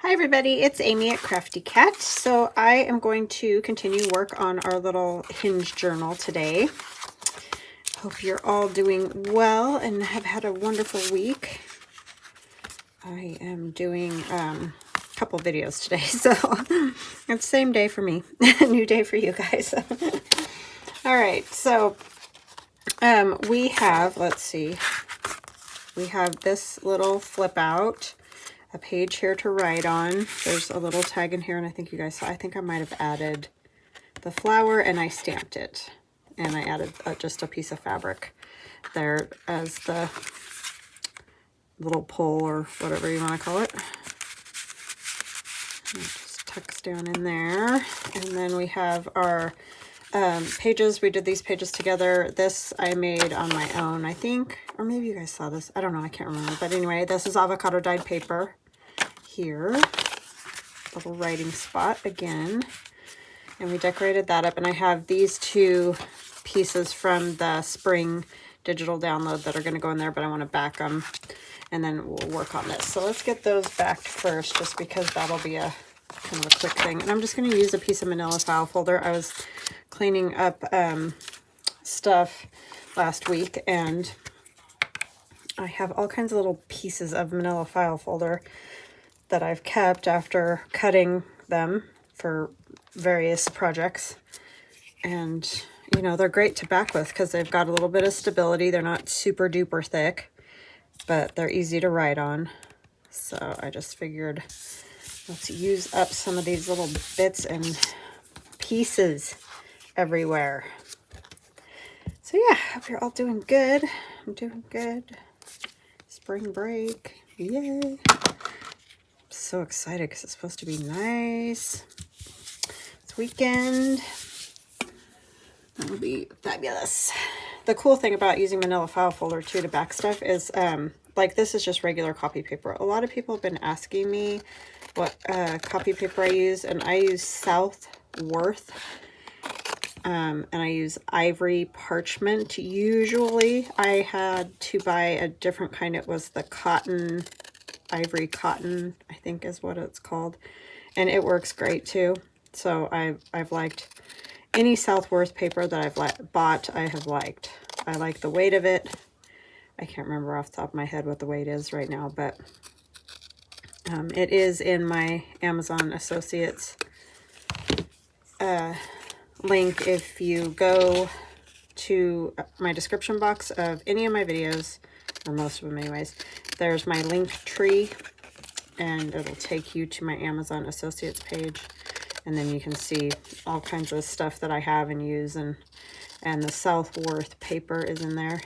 Hi everybody, it's Amy at Crafty Cat. So I am going to continue work on our little Hinge journal today. Hope you're all doing well and have had a wonderful week. I am doing a couple videos today, so it's the same day for me, new day for you guys. All right, so we have, let's see, we have this little flip out, a page here to write on. There's a little tag in here, and I think you guys saw, I think I might have added the flower and I stamped it. And I added just a piece of fabric there as the little pull or whatever you want to call it. And it just tucks down in there. And then we have our pages. We did these pages together. This I made on my own, I think. Or maybe you guys saw this. I don't know. I can't remember. But anyway, this is avocado dyed paper. Here, little writing spot again, and we decorated that up, and I have these two pieces from the spring digital download that are going to go in there, but I want to back them and then we'll work on this. So let's get those backed first, just because that'll be a kind of a quick thing. And I'm just going to use a piece of manila file folder. I was cleaning up stuff last week, and I have all kinds of little pieces of manila file folder that I've kept after cutting them for various projects. And, you know, they're great to back with because they've got a little bit of stability. They're not super duper thick, but they're easy to write on. So I just figured let's use up some of these little bits and pieces everywhere. So yeah, hope you're all doing good. I'm doing good. Spring break, yay. So excited because it's supposed to be nice. It's weekend. That'll be fabulous. The cool thing about using manila file folder too to back stuff is like this is just regular copy paper. A lot of people have been asking me what copy paper I use, and I use Southworth and I use ivory parchment. Usually I had to buy a different kind. It was the cotton, ivory cotton, I think is what it's called, and it works great too. So I've liked any Southworth paper that I've bought. I have liked. I like the weight of it. I can't remember off the top of my head what the weight is right now, but it is in my Amazon Associates link. If you go to my description box of any of my videos, or most of them anyways, there's my Linktree, and it'll take you to my Amazon Associates page, and then you can see all kinds of stuff that I have and use, and the Southworth paper is in there.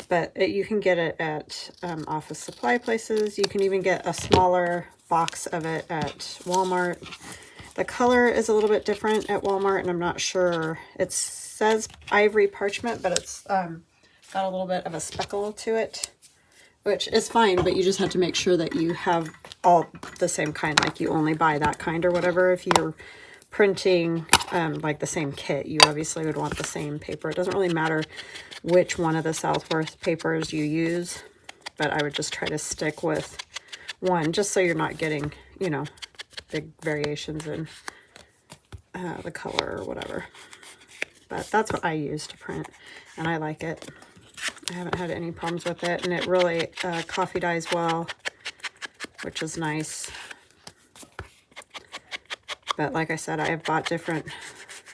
But you can get it at office supply places. You can even get a smaller box of it at Walmart. The color is a little bit different at Walmart, and I'm not sure. It says ivory parchment, but it's got a little bit of a speckle to it, which is fine, but you just have to make sure that you have all the same kind, like you only buy that kind or whatever. If you're printing like the same kit, you obviously would want the same paper. It doesn't really matter which one of the Southworth papers you use, but I would just try to stick with one, just so you're not getting, you know, big variations in the color or whatever. But that's what I use to print, and I like it. I haven't had any problems with it, and it really coffee dyes well, which is nice. But like I said, I have bought different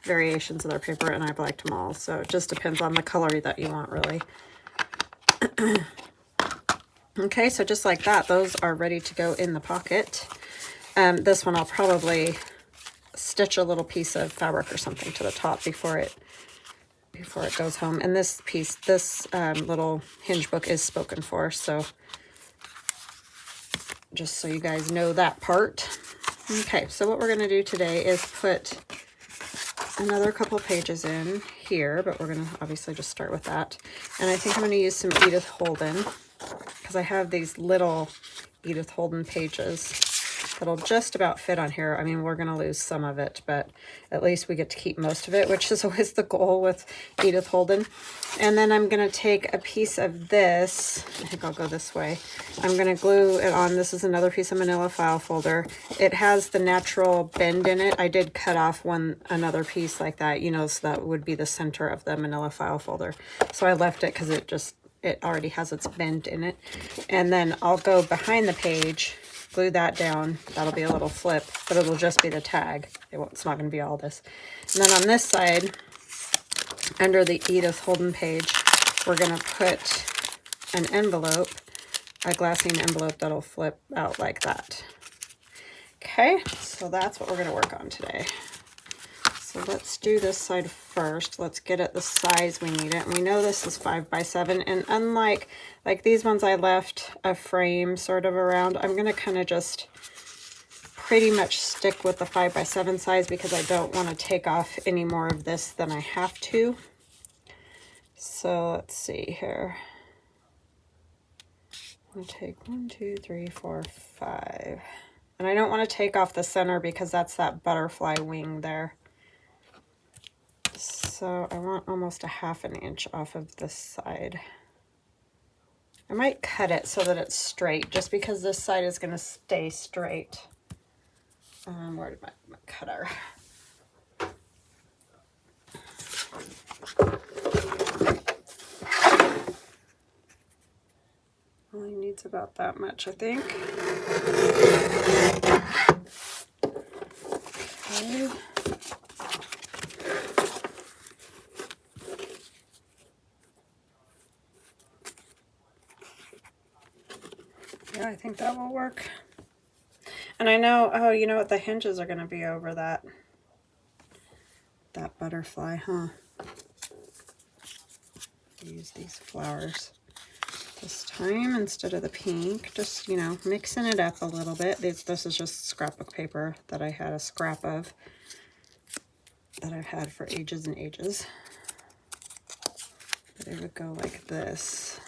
variations of their paper, and I've liked them all. So it just depends on the color that you want, really. Okay, so just like that, those are ready to go in the pocket. This one I'll probably stitch a little piece of fabric or something to the top before it goes home. And this piece, this little Hinge book is spoken for, so just so you guys know that part. Okay, so what we're going to do today is put another couple pages in here, but we're going to obviously just start with that. And I think I'm going to use some Edith Holden, because I have these little Edith Holden pages that'll just about fit on here. I mean, we're going to lose some of it, but at least we get to keep most of it, which is always the goal with Edith Holden. And then I'm going to take a piece of this. I think I'll go this way. I'm going to glue it on. This is another piece of manila file folder. It has the natural bend in it. I did cut off another piece like that, you know, so that would be the center of the manila file folder. So I left it because it already has its bend in it. And then I'll go behind the page, glue that down. That'll be a little flip, but it'll just be the tag. It's not going to be all this. And then on this side, under the Edith Holden page, we're going to put an envelope, a glassine envelope that'll flip out like that. Okay, so that's what we're going to work on today. So let's do this side first. Let's get it the size we need it. And we know this is 5 by 7. And unlike like these ones, I left a frame sort of around. I'm going to kind of just pretty much stick with the 5 by 7 size because I don't want to take off any more of this than I have to. So let's see here. I'm going to take 1, 2, 3, 4, 5. And I don't want to take off the center because that's that butterfly wing there. So I want almost a 1/2 inch off of this side. I might cut it so that it's straight, just because this side is going to stay straight. Where did my cutter? Only needs about that much, I think. Okay. Yeah, I think that will work. And I know, oh, you know what, the hinges are going to be over that butterfly, huh? Use these flowers this time instead of the pink. Just, you know, mixing it up a little bit. This is just scrapbook paper that I had a scrap of that I've had for ages and ages. But it would go like this.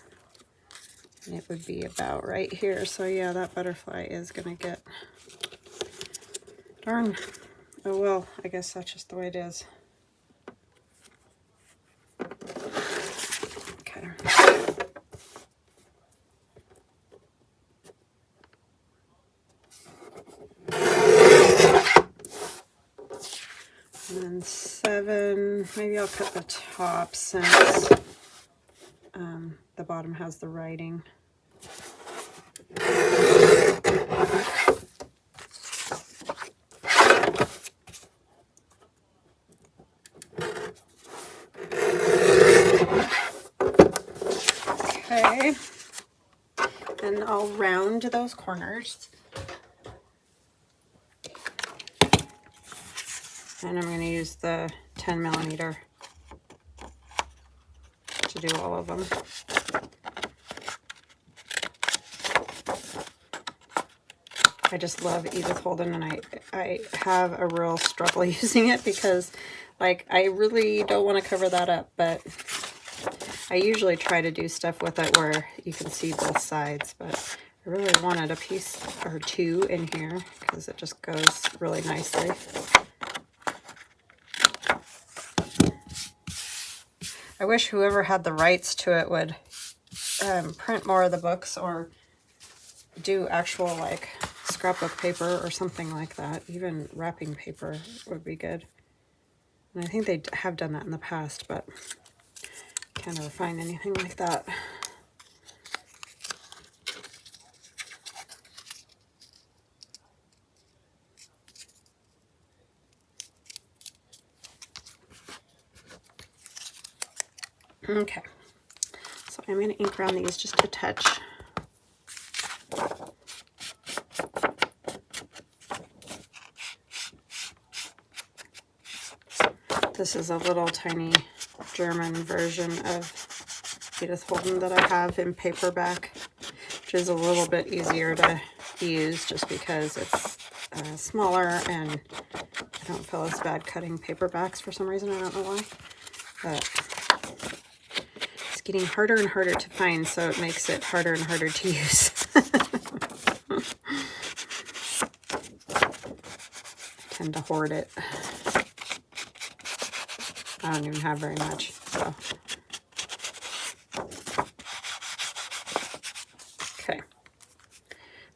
And it would be about right here. So yeah, that butterfly is gonna get, darn. Oh well, I guess that's just the way it is. Okay. And then 7, maybe I'll cut the top since the bottom has the writing. Okay, and I'll round those corners. And I'm going to use the 10mm to do all of them. I just love Edith Holden, and I have a real struggle using it because, like, I really don't want to cover that up, but I usually try to do stuff with it where you can see both sides, but I really wanted a piece or two in here because it just goes really nicely. I wish whoever had the rights to it would print more of the books or do actual, like, scrapbook paper or something like that. Even wrapping paper would be good. And I think they have done that in the past, but can't ever find anything like that. Okay, so I'm going to ink around these just a touch. This is a little tiny German version of Edith Holden that I have in paperback, which is a little bit easier to use just because it's smaller and I don't feel as bad cutting paperbacks for some reason. I don't know why, but it's getting harder and harder to find, so it makes it harder and harder to use. tend to hoard it. I don't even have very much, so. Okay.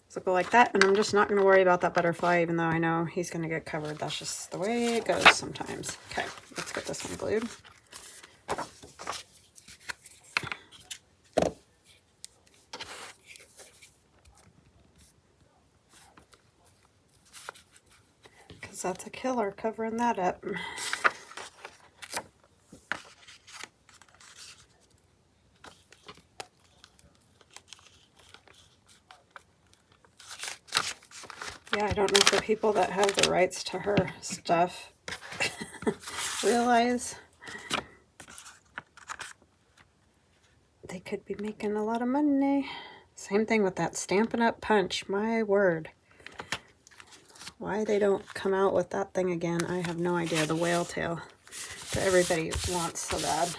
So go like that, and I'm just not going to worry about that butterfly, even though I know he's going to get covered. That's just the way it goes sometimes. Okay, let's get this one glued. Because that's a killer, covering that up. Yeah, I don't know if the people that have the rights to her stuff realize they could be making a lot of money. Same thing with that Stampin' Up! Punch. My word. Why they don't come out with that thing again, I have no idea. The whale tail that everybody wants so bad.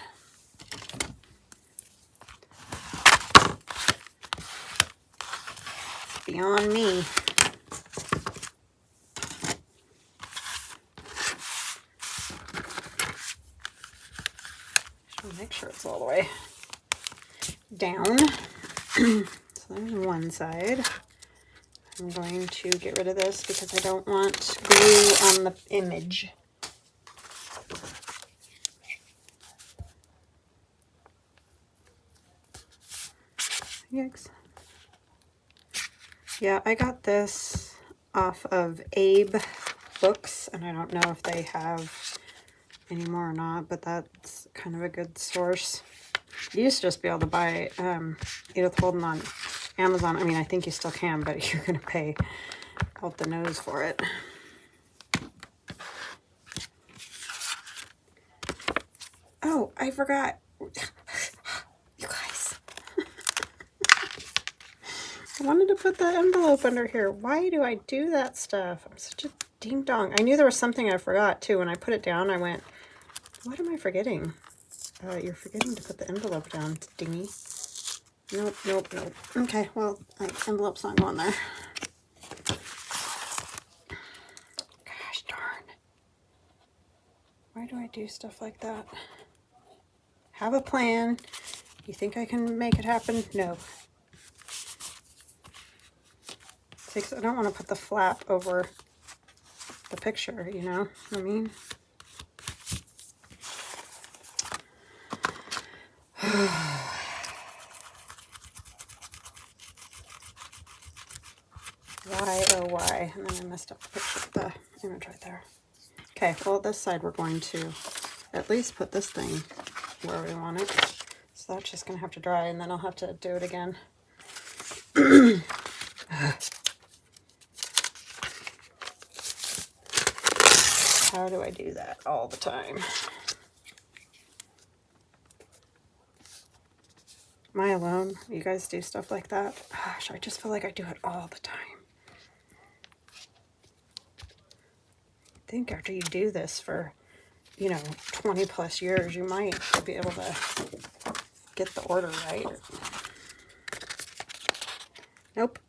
Beyond me. Make sure it's all the way down. So there's one side. I'm going to get rid of this because I don't want glue on the image. Yikes. Yeah, I got this off of Abe Books, and I don't know if they have any more or not, but that's kind of a good source. You used to just be able to buy Edith Holden on Amazon. I mean, I think you still can, but you're going to pay out the nose for it. Oh, I forgot. You guys. I wanted to put the envelope under here. Why do I do that stuff? I'm such a ding dong. I knew there was something I forgot too. When I put it down, I went, what am I forgetting? You're forgetting to put the envelope down, dingy. Nope, nope, nope. Okay, well, envelope's not going there. Gosh darn. Why do I do stuff like that? Have a plan. You think I can make it happen? No. I don't want to put the flap over the picture, you know what I mean? Why, oh why? And then I messed up the picture of the image right there. Okay, well this side we're going to at least put this thing where we want it. So that's just going to have to dry, and then I'll have to do it again. How do I do that all the time? Am I alone? You guys do stuff like that? Gosh, I just feel like I do it all the time. I think after you do this for, you know, 20 plus years, you might be able to get the order right. Nope.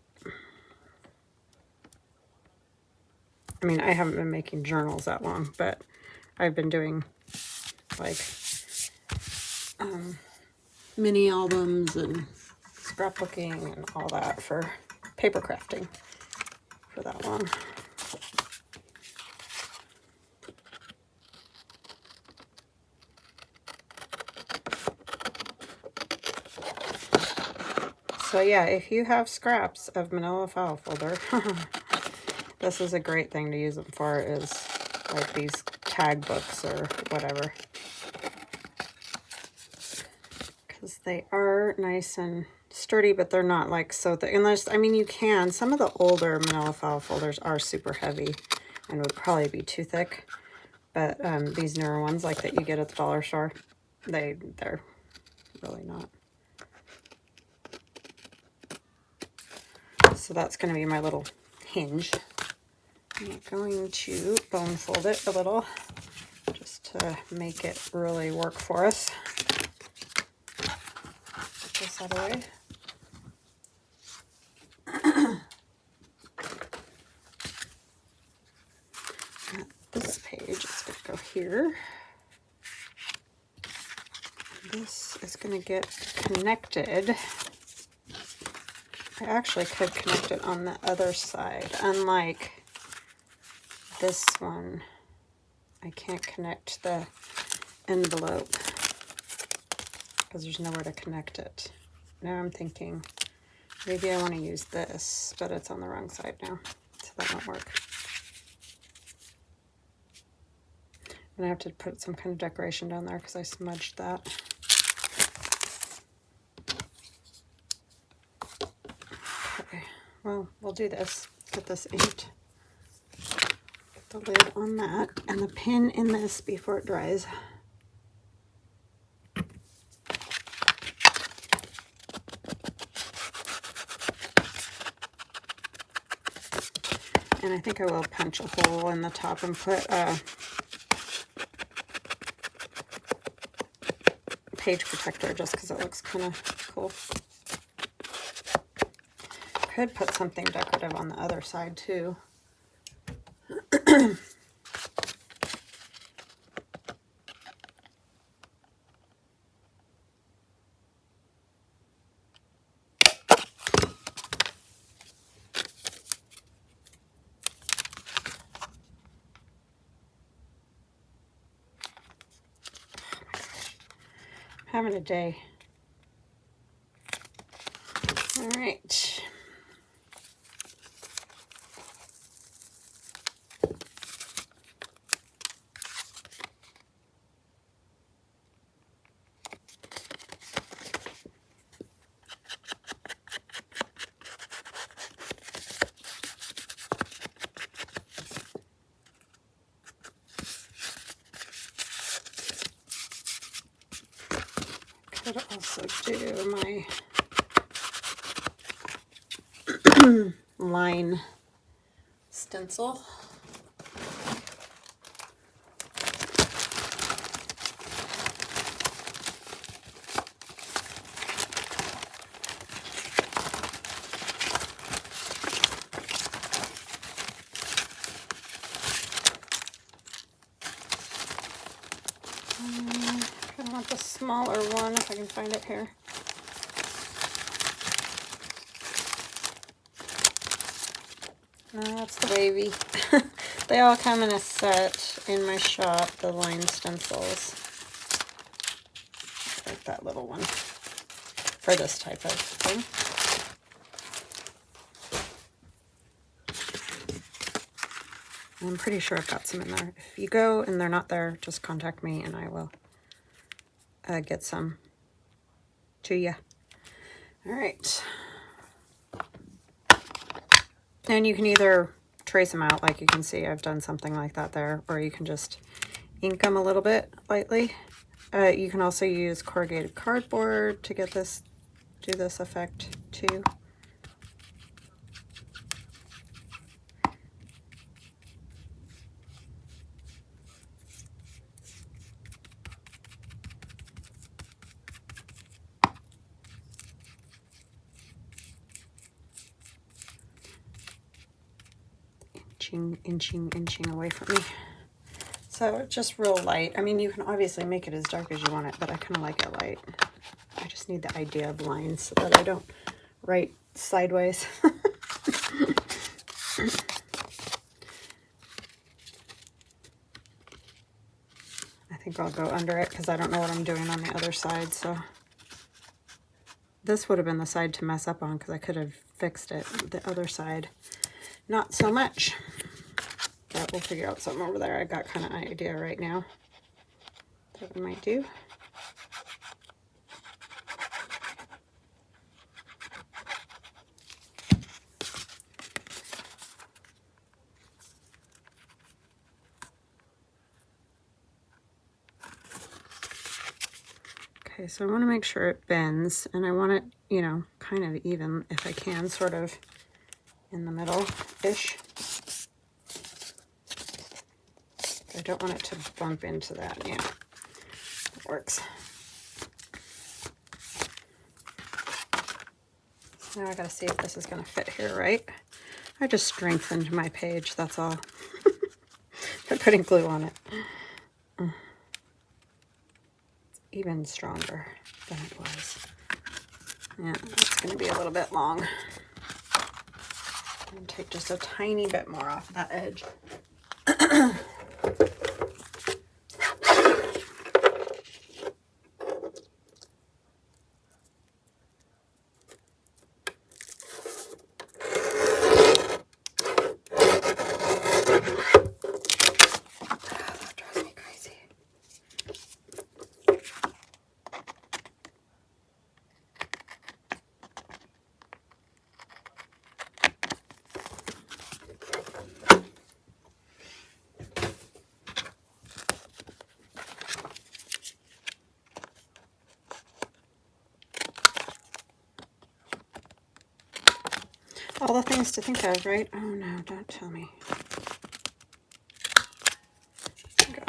I mean, I haven't been making journals that long, but I've been doing like mini albums and scrapbooking and all that for paper crafting for that long. So yeah, if you have scraps of manila file folder, this is a great thing to use them for, is like these tag books or whatever. Because they are nice and sturdy, but they're not like so thick. Unless, I mean, you can. Some of the older manila file folders are super heavy and would probably be too thick. But these newer ones, like that you get at the dollar store, they're really not. So that's going to be my little hinge. I'm going to bone fold it a little just to make it really work for us. Put this out of the way. here. This is going to get connected. I actually could connect it on the other side, unlike this one. I can't connect the envelope because there's nowhere to connect it. Now I'm thinking maybe I want to use this, but it's on the wrong side now, so that won't work. I'm going to have to put some kind of decoration down there because I smudged that. Okay, well, we'll do this. Get this inked. Get the lid on that and the pin in this before it dries. And I think I will punch a hole in the top and put a page protector just because it looks kind of cool. Could put something decorative on the other side too. Having a day. All right. Could also do my line stencil. I want the smaller one if I can find it here. No, that's the wavy. They all come in a set in my shop, the line stencils. Like that little one for this type of thing. I'm pretty sure I've got some in there. If you go and they're not there, just contact me and I will get some to you. All right. And you can either trace them out, like you can see I've done something like that there, or you can just ink them a little bit lightly. You can also use corrugated cardboard to get this, do this effect too. Inching away from me. So just real light. I mean, you can obviously make it as dark as you want it, but I kind of like it light. I just need the idea of lines so that I don't write sideways. I think I'll go under it because I don't know what I'm doing on the other side. So this would have been the side to mess up on because I could have fixed it. The other side, not so much. But we'll figure out something over there. I got kind of an idea right now that we might do. Okay, so I want to make sure it bends, and I want it, you know, kind of even if I can, sort of in the middle-ish. I don't want it to bump into that. Yeah, it works. Now I gotta see if this is gonna fit here, right? I just strengthened my page, that's all. By putting glue on it. It's even stronger than it was. Yeah, it's going to be a little bit long. I'm going to take just a tiny bit more off of that edge. All the things to think of, right? Oh no, don't tell me. There you go.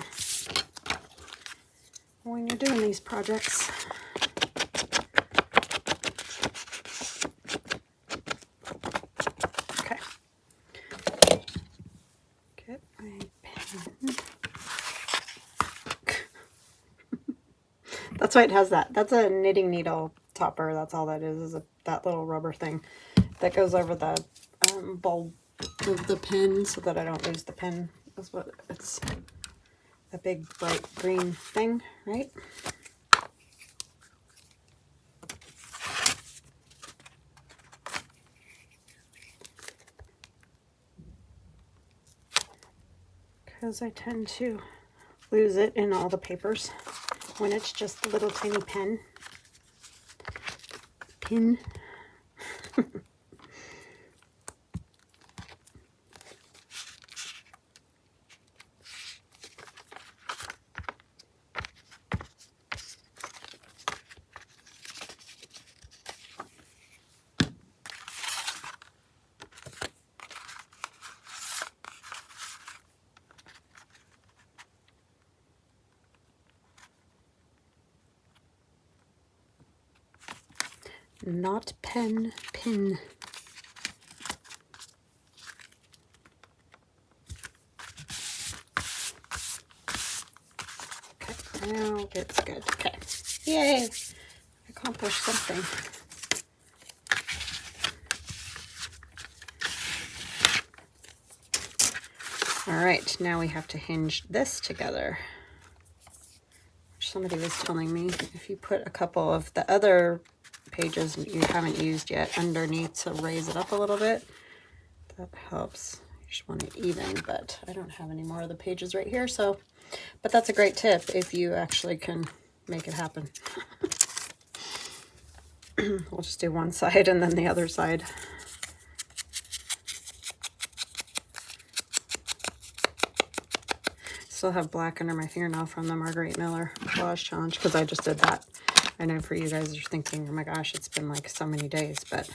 When you're doing these projects. Okay. Get my pen. That's why it has that. That's a knitting needle topper. That's all that is that little rubber thing that goes over the bulb of the pen so that I don't lose the pen. That's what it's, a big bright green thing, right? Because I tend to lose it in all the papers when it's just a little tiny pen. Not pen, pin. Okay, now it's good. Okay, yay! Accomplished something. All right, now we have to hinge this together. Somebody was telling me if you put a couple of the other pages you haven't used yet underneath to raise it up a little bit, that helps. You just want it even, but I don't have any more of the pages right here, so, but that's a great tip if you actually can make it happen. We'll just do one side and then the other side. Still have black under my fingernail from the Marguerite Miller Collage Challenge because I just did that. I know for you guys are thinking, oh my gosh, it's been like so many days, but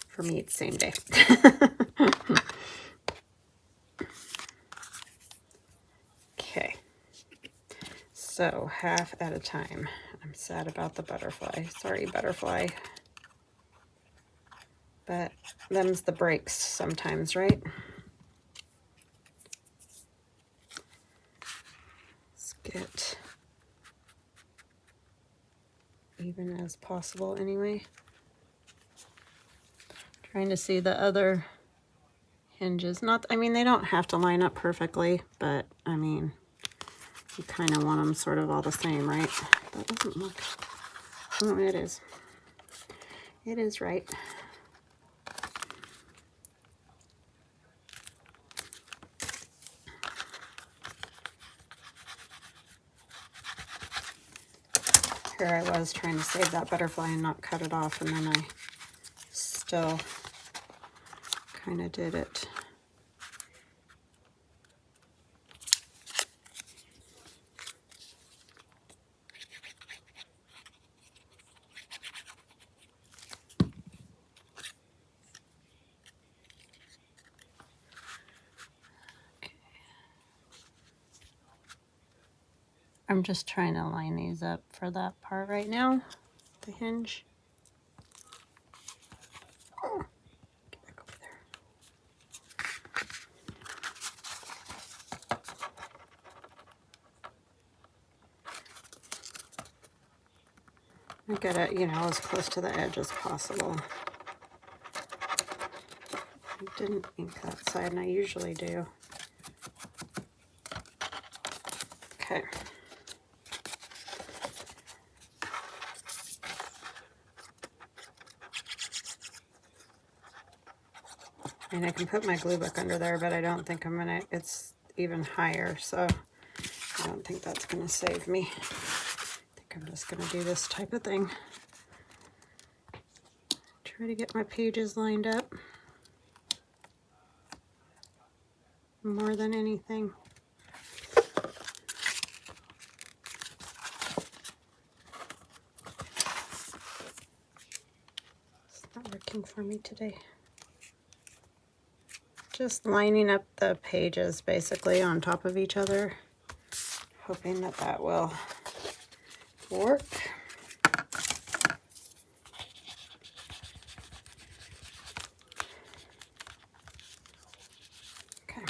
for me it's same day. Okay, so half at a time. I'm sad about the butterfly. Sorry, butterfly. But them's the breaks sometimes, right? Let's get even as possible anyway. Trying to see the other hinges. Not, I mean, they don't have to line up perfectly, but I mean, you kind of want them sort of all the same, right? That doesn't look, oh, it is. It is right. Here I was trying to save that butterfly and not cut it off, and then I still kind of did it. I'm just trying to line these up for that part right now, the hinge. Oh, get back over there. I get it, you know, as close to the edge as possible. I didn't ink that side, and I usually do. Okay. And I can put my glue book under there, but I don't think I'm gonna, it's even higher, so I don't think that's gonna save me. I think I'm just gonna do this type of thing. Try to get my pages lined up more than anything. It's not working for me today. Just lining up the pages basically on top of each other, hoping that that will work. Okay.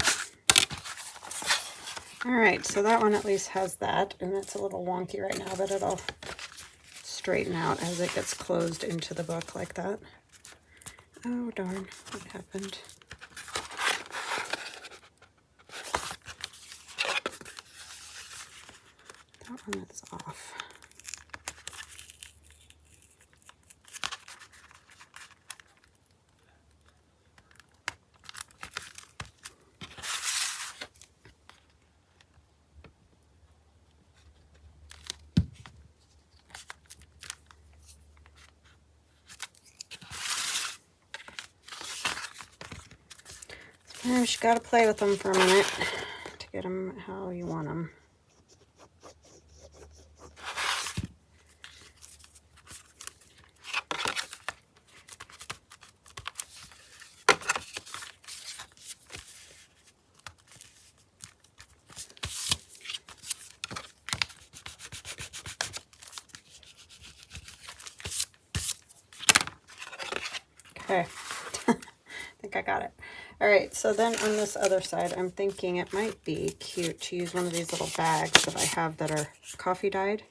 All right, so that one at least has that, and it's a little wonky right now, but it'll straighten out as it gets closed into the book like that. Oh darn, what happened? That one is off. You just got to play with them for a minute to get them how you want them. Okay, I think I got it. All right, so then on this other side, I'm thinking it might be cute to use one of these little bags that I have that are coffee dyed,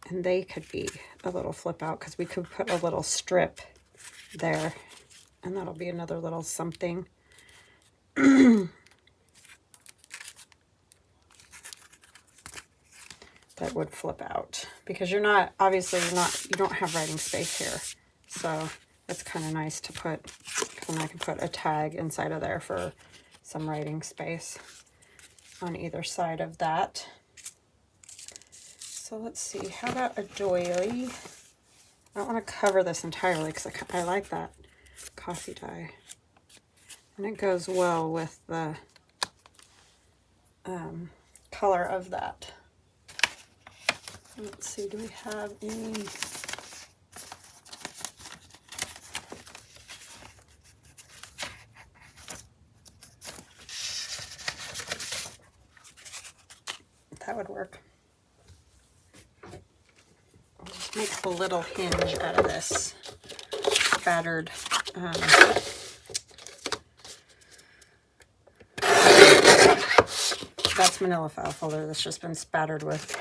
and they could be a little flip out because we could put a little strip there, and that'll be another little something. That would flip out because you're not, obviously you don't have writing space here, so it's kind of nice to put, and I can put a tag inside of there for some writing space on either side of that. So let's see, how about a doily? I don't want to cover this entirely because I like that coffee dye, and it goes well with the color of that. Let's see, do we have any? That would work. I'll just make a little hinge out of this spattered that's manila file folder that's just been spattered with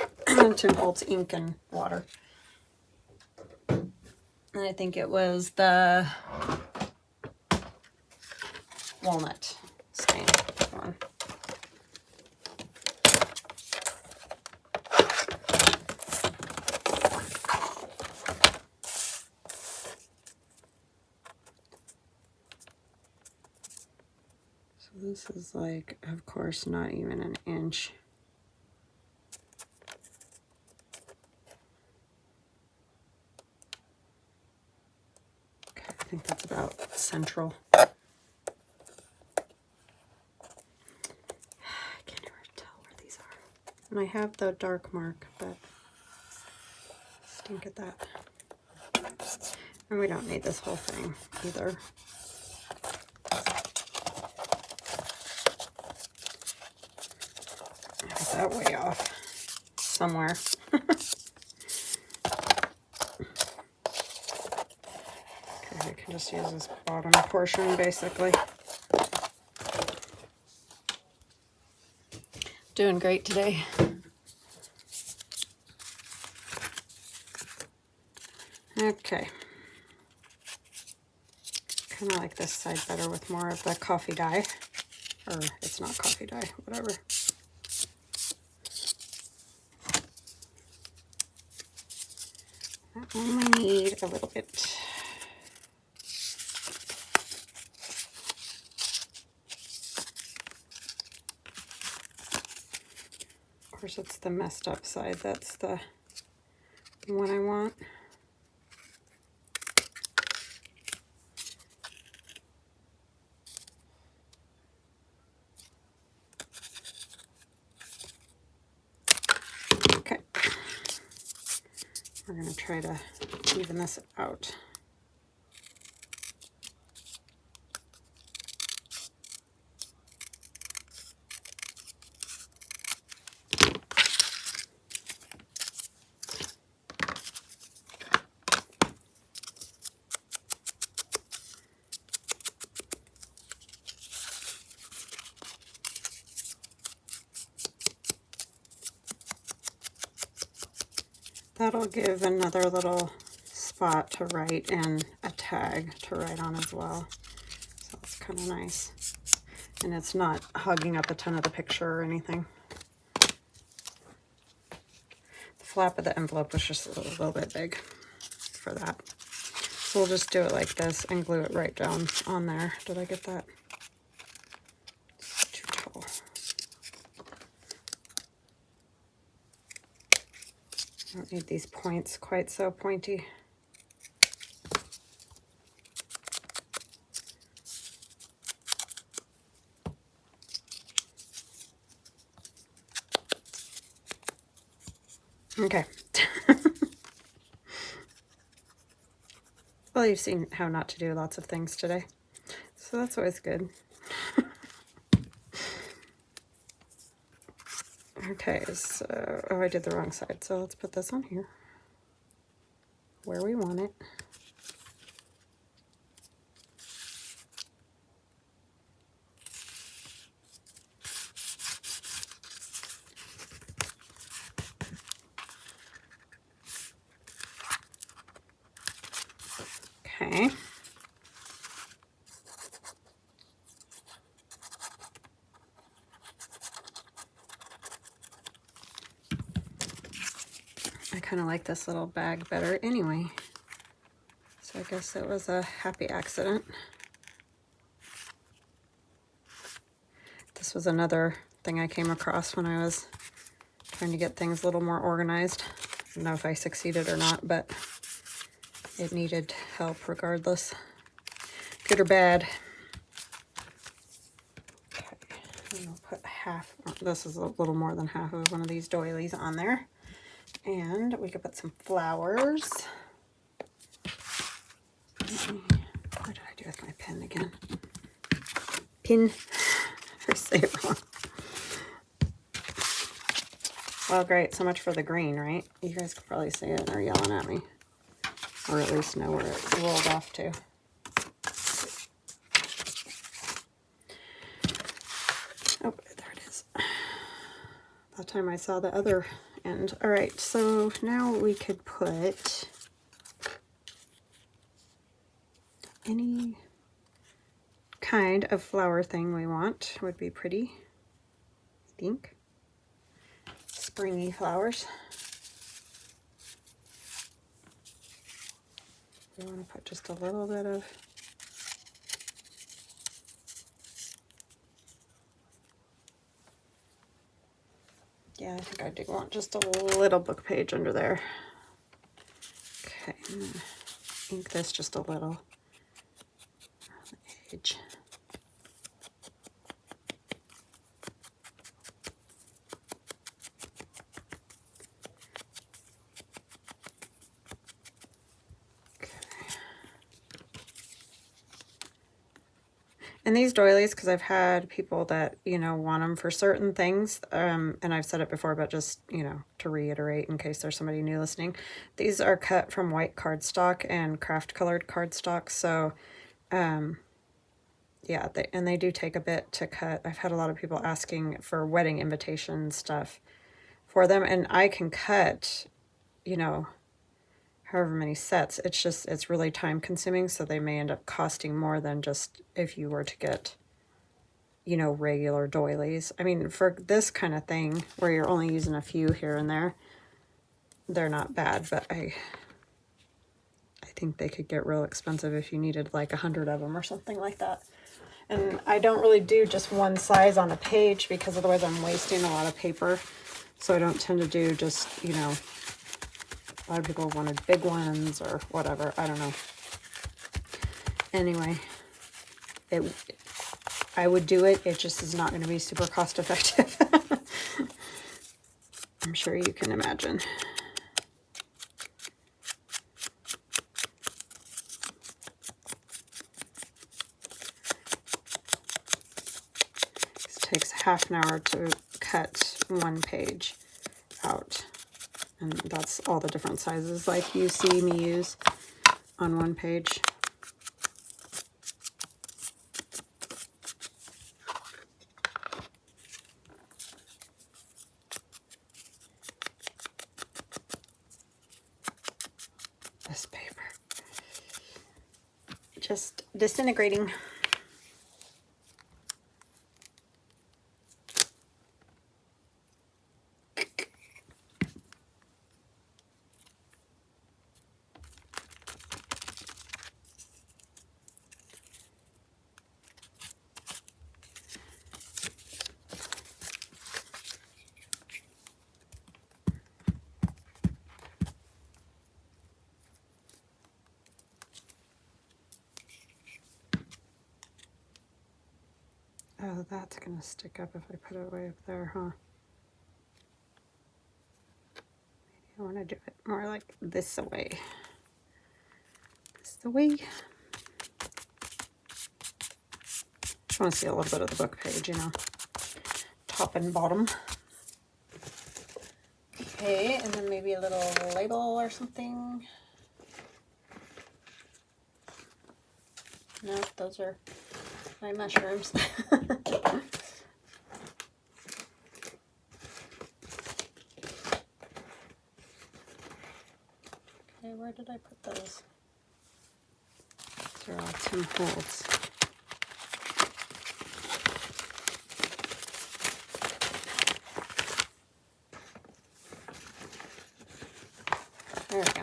Tim Holtz ink and water. And I think it was the walnut stain one. This is like, of course, not even an inch. Okay, I think that's about central. I can't ever tell where these are. And I have the dark mark, but stink at that. And we don't need this whole thing either. That way off somewhere. Okay, I can just use this bottom portion basically. Doing great today. Okay. Kind of like this side better with more of the coffee dye. Or it's not coffee dye, whatever. I only need a little bit. Of course, it's the messed up side. That's the one I want. Okay. We're going to try to even this out. That'll give another little spot to write and a tag to write on as well. So it's kind of nice. And it's not hugging up a ton of the picture or anything. The flap of the envelope was just a little bit big for that. So we'll just do it like this and glue it right down on there. Did I get that? It's too tall. I don't need these points quite so pointy. Okay. Well, you've seen how not to do lots of things today, so that's always good. Okay, so, oh, I did the wrong side, so let's put this on here, where we want it. Okay. I kind of like this little bag better anyway. So I guess it was a happy accident. This was another thing I came across when I was trying to get things a little more organized. I don't know if I succeeded or not, but it needed help regardless. Good or bad. Okay, and I'll put half, this is a little more than half of one of these doilies on there. And we could put some flowers. What did I do with my pen again? Pin. I say it wrong. Well, great. So much for the green, right? You guys could probably see it and are yelling at me. Or at least know where it's rolled off to. Oh, there it is. That time I saw the other end. All right, so now we could put any kind of flower thing we want. Would be pretty, I think. Springy flowers. We want to put just a little bit of I think I do want just a little book page under there. Okay, I'm gonna ink this just a little on the edge. And these doilies, because I've had people that, you know, want them for certain things, and I've said it before, but just, you know, to reiterate in case there's somebody new listening, these are cut from white cardstock and craft colored cardstock, so, yeah, they do take a bit to cut. I've had a lot of people asking for wedding invitation stuff for them, and I can cut, you know, however many sets. It's just, it's really time consuming, so they may end up costing more than just if you were to get, you know, regular doilies. I mean, for this kind of thing where you're only using a few here and there, they're not bad, but I think they could get real expensive if you needed like 100 of them or something like that. And I don't really do just one size on a page because otherwise I'm wasting a lot of paper. So I don't tend to do just, you know, a lot of people wanted big ones or whatever. I don't know. Anyway, I would do it. It just is not going to be super cost effective. I'm sure you can imagine. It takes half an hour to cut one page out. And that's all the different sizes like you see me use on one page. This paper. Just disintegrating. Oh, that's going to stick up if I put it way up there, huh? Maybe I want to do it more like this away. This away. Just want to see a little bit of the book page, you know, top and bottom. Okay, and then maybe a little label or something. No, those are my mushrooms. Okay, where did I put those? These are all Tim Holtz. There we go.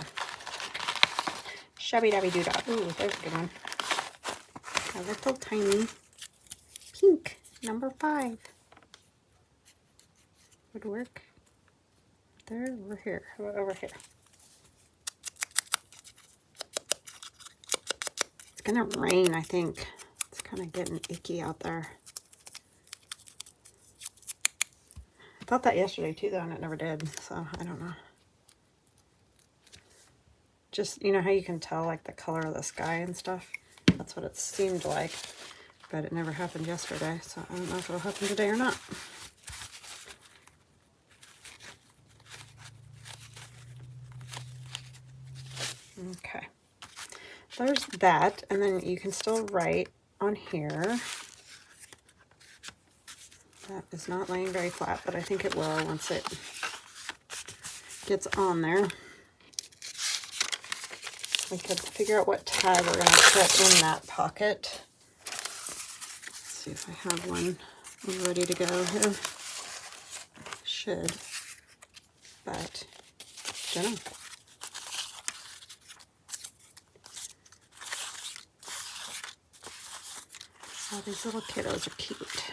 Shabby-dabby-doo-dah. Ooh, there's a good one. A little tiny pink, number 5. Would work. There, over here. How about over here? It's gonna rain, I think. It's kind of getting icky out there. I thought that yesterday too, though, and it never did, so I don't know. Just, you know how you can tell, like, the color of the sky and stuff? That's what it seemed like, but it never happened yesterday, so I don't know if it'll happen today or not. Okay, there's that, and then you can still write on here. That is not laying very flat, but I think it will once it gets on there. We could figure out what tag we're going to put in that pocket. Let's see if I have one ready to go here. Should, but don't know. Oh, these little kiddos are cute.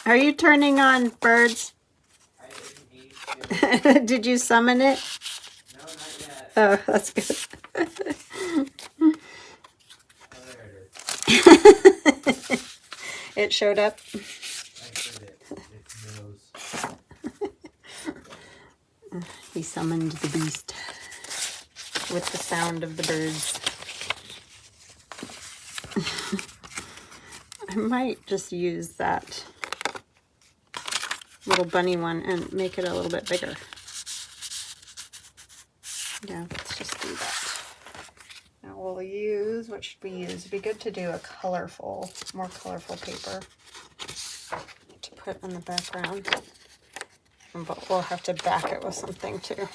Are you turning on birds? I didn't need to. Did you summon it? No, not yet. Oh, that's good. Oh, there it is. It showed up. I heard it. Its nose. He summoned the beast with the sound of the birds. I might just use that little bunny one and make it a little bit bigger. Yeah, let's just do that. Now we'll use, what should we use? It'd be good to do a colorful, more colorful paper to put on the background. but we'll have to back it with something too.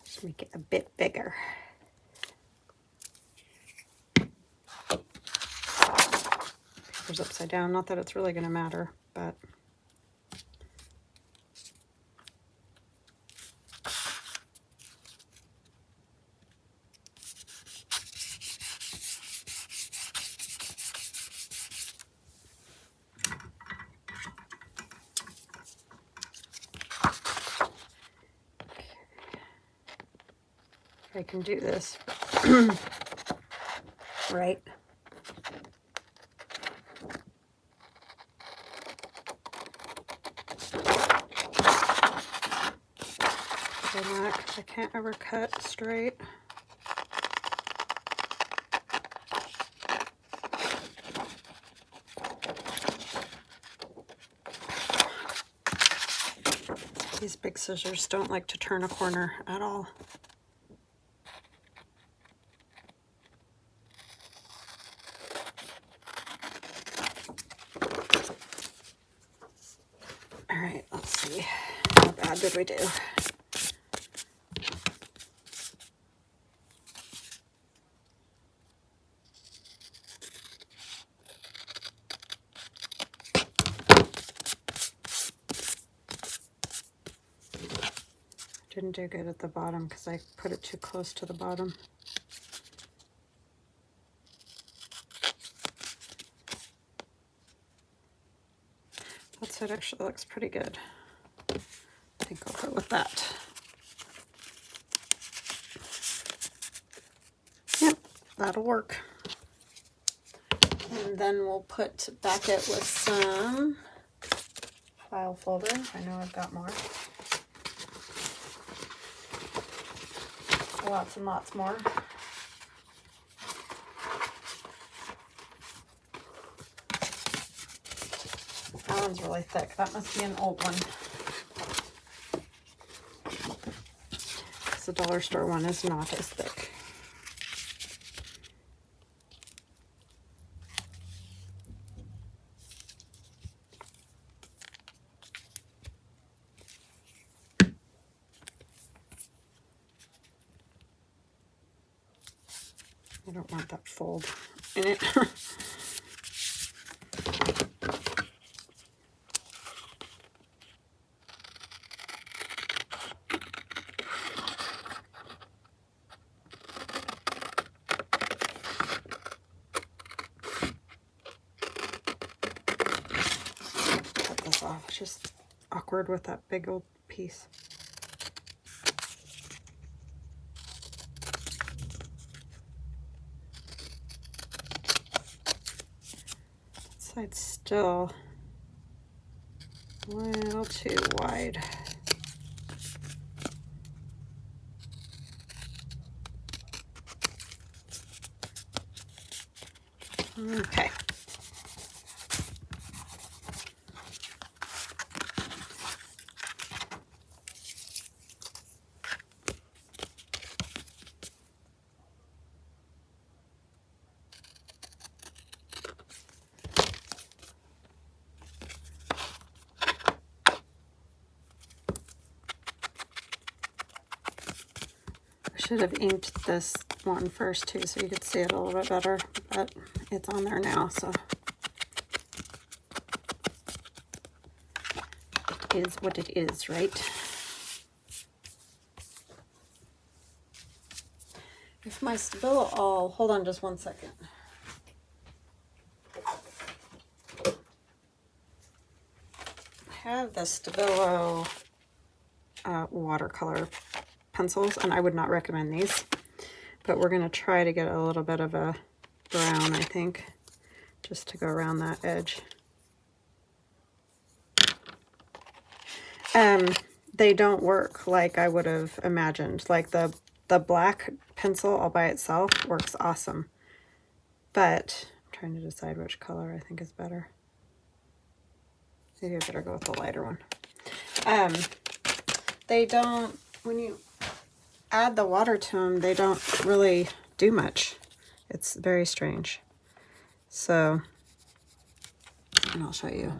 Just make it a bit bigger. Paper's upside down, not that it's really going to matter, but I can do this right. I can't ever cut straight. These big scissors don't like to turn a corner at all. All right, let's see. How bad did we do? Didn't do good at the bottom because I put it too close to the bottom. That side actually looks pretty good. I think I'll go with that. Yep, that'll work. And then we'll back it with some file folder. I know I've got more. Lots and lots more. That one's really thick. That must be an old one. The dollar store one is not as thick. I don't want that fold in it. Cut this off. It's just awkward with that big old piece. Side's still a little too wide. Okay. Should have inked this one first too so you could see it a little bit better, but it's on there now, so it is what it is, right? If my Stabilo all, hold on just one second. I have the Stabilo watercolor pencils, and I would not recommend these, but we're going to try to get a little bit of a brown, I think, just to go around that edge. They don't work like I would have imagined. Like the black pencil all by itself works awesome, but I'm trying to decide which color I think is better. Maybe I better go with the lighter one. They don't, when you add the water to them, they don't really do much. It's very strange. So, and I'll show you.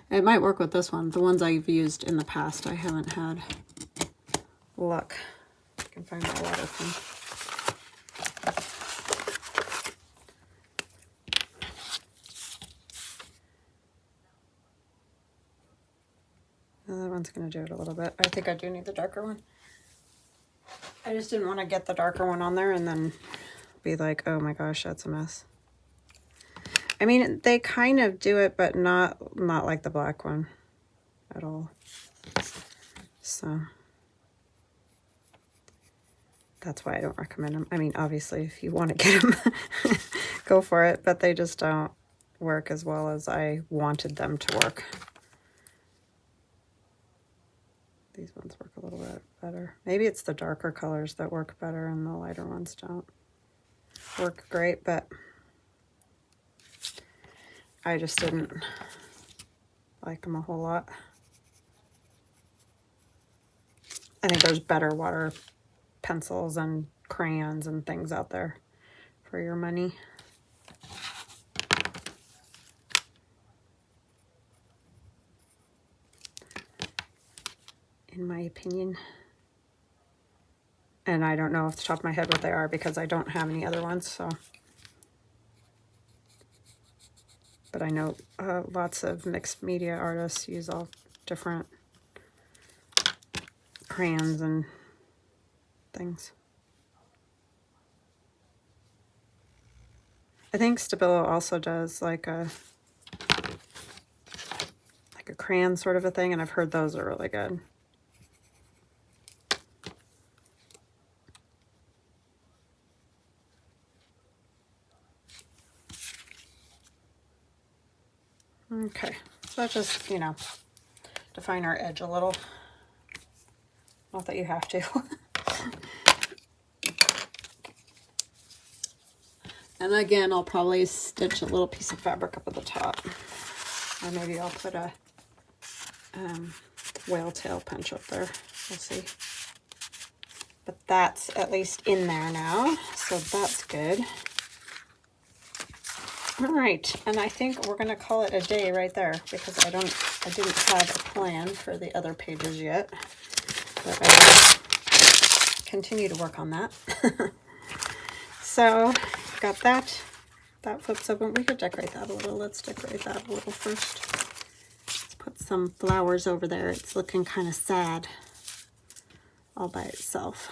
It might work with this one. The ones I've used in the past, I haven't had luck. I can find my water pen. The other one's going to do it a little bit. I think I do need the darker one. I just didn't want to get the darker one on there and then be like, oh my gosh, that's a mess. I mean, they kind of do it, but not like the black one at all. So that's why I don't recommend them. I mean, obviously, if you want to get them, go for it, but they just don't work as well as I wanted them to work. These ones work a little bit better. Maybe it's the darker colors that work better and the lighter ones don't work great, but I just didn't like them a whole lot. I think there's better water pencils and crayons and things out there for your money. In my opinion. And I don't know off the top of my head what they are because I don't have any other ones, so. But I know lots of mixed media artists use all different crayons and things. I think Stabilo also does like a crayon sort of a thing, and I've heard those are really good. Okay, so that's just, you know, define our edge a little. Not that you have to. And again, I'll probably stitch a little piece of fabric up at the top. Or maybe I'll put a whale tail punch up there. We'll see. But that's at least in there now, so that's good. All right, and I think we're gonna call it a day right there because I didn't have a plan for the other pages yet, but I will continue to work on that. So got that flips open. We could decorate that a little. Let's decorate that a little first. Let's put some flowers over there. It's looking kind of sad all by itself.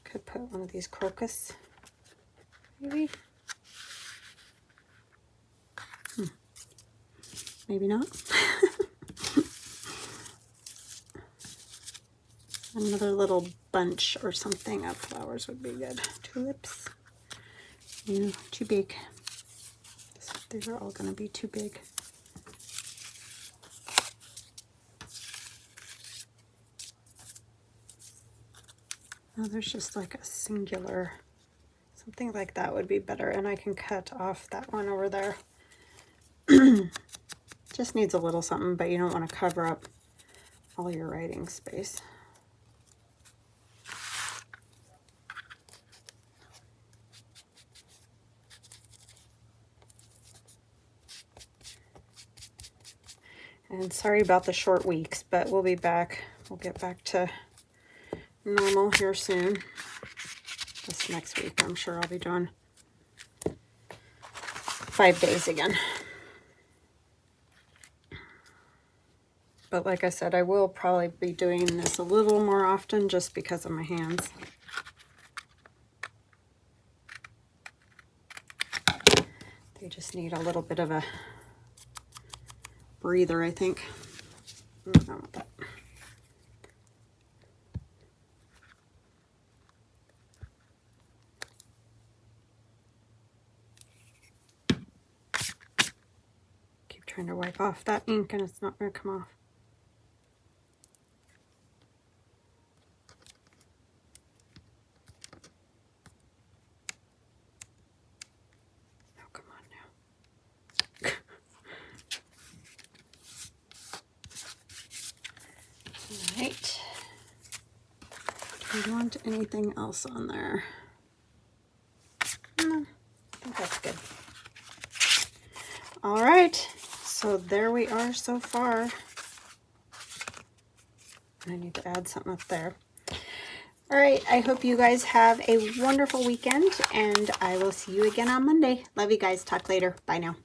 Could put one of these crocus, maybe. Maybe not. Another little bunch or something of flowers would be good. Tulips. Yeah, too big. These are all going to be too big. Oh, there's just like a singular, something like that would be better. And I can cut off that one over there. Just needs a little something, but you don't want to cover up all your writing space. And sorry about the short weeks, but we'll be back. We'll get back to normal here soon. This next week, I'm sure I'll be doing 5 days again. But like I said, I will probably be doing this a little more often just because of my hands. They just need a little bit of a breather, I think. I don't want that. Keep trying to wipe off that ink and it's not going to come off. Right. Do we want anything else on there? That's good. All right, so there we are so far. I need to add something up there. All right, I hope you guys have a wonderful weekend, and I will see you again on Monday. Love you guys. Talk later. Bye now.